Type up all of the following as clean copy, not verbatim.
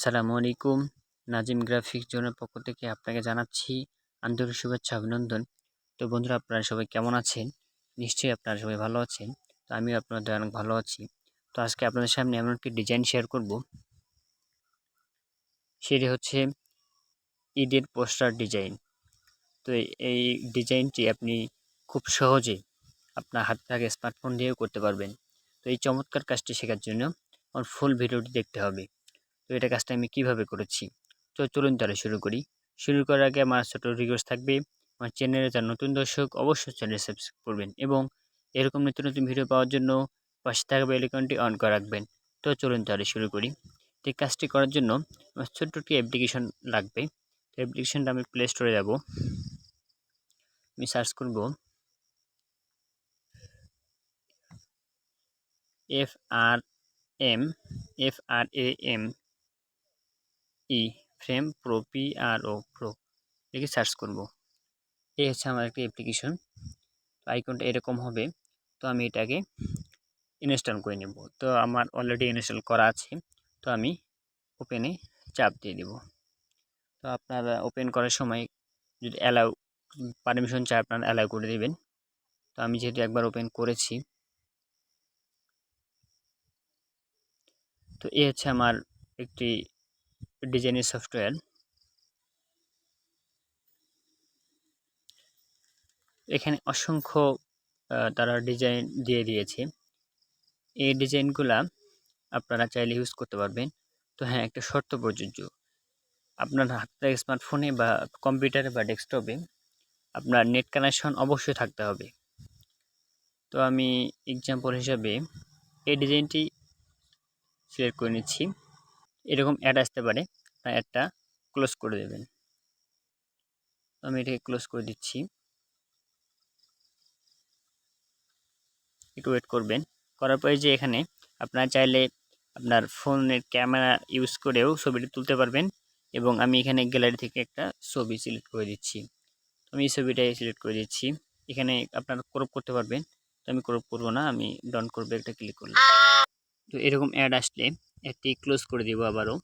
আসসালামু আলাইকুম। নাজিম গ্রাফিক্স জোনের পক্ষ থেকে আপনাকে জানাচ্ছি আন্তরিক শুভেচ্ছা অভিনন্দন। তো বন্ধুরা, আপনারা সবাই কেমন আছেন? নিশ্চয়ই আপনারা সবাই ভালো আছেন। তো আমিও আপনাদের অনেক ভালো আছি। তো আজকে আপনাদের সামনে এমন একটি ডিজাইন শেয়ার করব, সেটি হচ্ছে ঈদের পোস্টার ডিজাইন। তো এই ডিজাইনটি আপনি খুব সহজে আপনার হাতে থাকা স্মার্টফোন দিয়েও করতে পারবেন। তো এই চমৎকার কাজটি শেখার জন্য আমার ফুল ভিডিওটি দেখতে হবে। তো এটা কাজটা আমি কিভাবে করেছি, তো চলুন তাহলে শুরু করি। শুরু করার আগে আমার ছোট রিকোয়েস্ট থাকবে, আমার চ্যানেলে যারা নতুন দর্শক অবশ্যই চ্যানেল সাবস্ক্রাইব করবেন এবং এরকম নিত্য নতুন ভিডিও পাওয়ার জন্য পাশে থাকা বেল আইকনটি অন করে রাখবেন। তো চলুন তাহলে শুরু করি। তো এই কাজটি করার জন্য আমার ছোট্ট একটি অ্যাপ্লিকেশন লাগবে। তো অ্যাপ্লিকেশনটা আমি প্লে স্টোরে যাব, আমি সার্চ করব FRAM ফ্রেম প্রো PRO লিখে সার্চ করব। এই হচ্ছে আমার একটি অ্যাপ্লিকেশন। আইকনটা এরকম হবে। তো আমি এটাকে ইনস্টল করে নেব। তো আমার অলরেডি ইনস্টল করা আছে। তো আমি ওপেনে চাপ দিয়ে দেব। তো আপনারা ওপেন করার সময় যদি পারমিশন চাই, আপনারা অ্যালাউ করে দেবেন। তো আমি যেহেতু একবার ওপেন করেছি, তো এই হচ্ছে আমার একটি ডিজাইনের সফটওয়্যার। এখানে অসংখ্য তারা ডিজাইন দিয়ে দিয়েছে। এই ডিজাইনগুলা আপনারা চাইলে ইউজ করতে পারবেন। তো হ্যাঁ, একটা শর্ত প্রযোজ্য। আপনার হাতে স্মার্টফোনে বা কম্পিউটারে বা ডেস্কটপে আপনার নেট কানেকশন অবশ্যই থাকতে হবে। তো আমি এক্সাম্পল হিসাবে এই ডিজাইনটি সিলেক্ট করে নিচ্ছি। এরকম অ্যাড আসতে পারে, তাই অ্যাডটা ক্লোজ করে দেবেন। আমি এটাকে ক্লোজ করে দিচ্ছি। একটু ওয়েট করবেন। করার পরে যে এখানে আপনারা চাইলে আপনার ফোনের ক্যামেরা ইউজ করেও ছবিটি তুলতে পারবেন এবং আমি এখানে গ্যালারি থেকে একটা ছবি সিলেক্ট করে দিচ্ছি। আমি এই ছবিটাই সিলেক্ট করে দিচ্ছি। এখানে আপনারা ক্রপ করতে পারবেন। তো আমি ক্রপ করব না, আমি ডন করবো, একটা ক্লিক করলাম। তো এরকম অ্যাড আসলে একটি ক্লোজ করে দিব আবারও।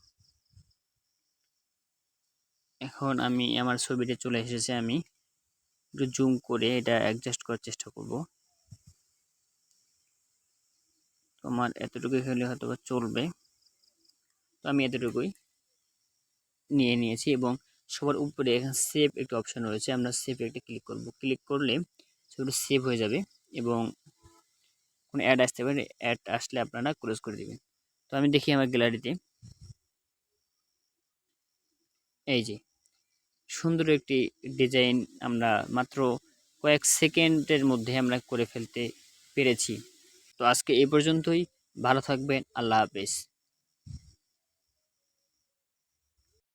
এখন আমি আমার ছবিটা চলে এসেছে, আমি একটু জুম করে এটা অ্যাডজাস্ট করার চেষ্টা করব। তো আমার এতটুকু হলে হয়তো চলবে। তো আমি এতটুকুই নিয়ে নিয়েছি এবং সবার উপরে এখানে সেভ একটা অপশন রয়েছে, আমরা সেভ একটা ক্লিক করব। ক্লিক করলে ছবিটা সেভ হয়ে যাবে এবং কোনো অ্যাড আসতে পারে, অ্যাড আসলে আপনারা ক্লোজ করে দেবেন। তো আমি দেখি আমার গ্যালারিতে, এই যে সুন্দর একটি ডিজাইন আমরা মাত্র কয়েক সেকেন্ডের মধ্যে আমরা করে ফেলতে পেরেছি। তো আজকে এই পর্যন্তই। ভালো থাকবেন। আল্লাহ হাফেজ।